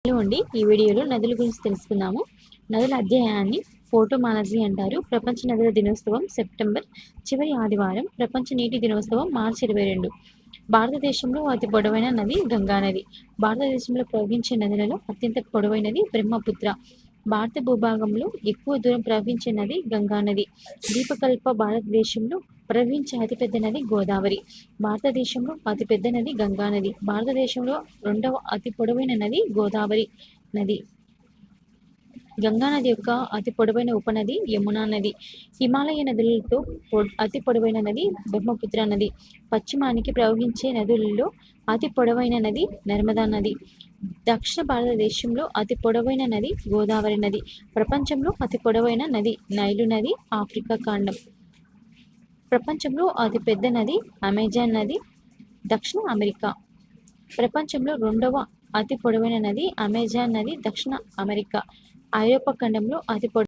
Hello అండి. ఈ వీడియోలో నదుల గురించి తెలుసుకుందాము. నదుల అధ్యయనాన్ని ఫోటోమాలజీ అంటారు. ప్రపంచ నదుల దినోత్సవం సెప్టెంబర్ చివరి ఆదివారం. ప్రపంచ నీటి దినోత్సవం మార్చి 22. భారతదేశంలో అతి పొడవైన నది గంగా నది. భారతదేశంలో ప్రవహించే నదులలో అత్యంత పొడవైనది బ్రహ్మపుత్ర. భారత భూభాగంలో ఎక్కువ దూరం ప్రవహించే నది గంగా నది. దీపకల్ప భారతదేశంలో ప్రవహించే అతిపెద్ద నది గోదావరి. భారతదేశంలో అతిపెద్ద నది గంగా నది. భారతదేశంలో రెండవ అతి పొడవైన నది గోదావరి నది. గంగా నది యొక్క అతి పొడవైన ఉపనది యమునా నది. హిమాలయ నదులతో అతి పొడవైన నది బ్రహ్మపుత్ర నది. పశ్చిమానికి ప్రవహించే నదులలో అతి పొడవైన నది నర్మదా నది. దక్షిణ భారతదేశంలో అతి పొడవైన నది గోదావరి నది. ప్రపంచంలో అతి పొడవైన నది నైలు నది, ఆఫ్రికా ఖండం. ప్రపంచంలో అతి పెద్ద నది అమెజాన్ నది, దక్షిణ అమెరికా. ప్రపంచంలో రెండవ అతి పొడవైన నది అమెజాన్ నది, దక్షిణ అమెరికా. ఐరోపా ఖండంలో అతి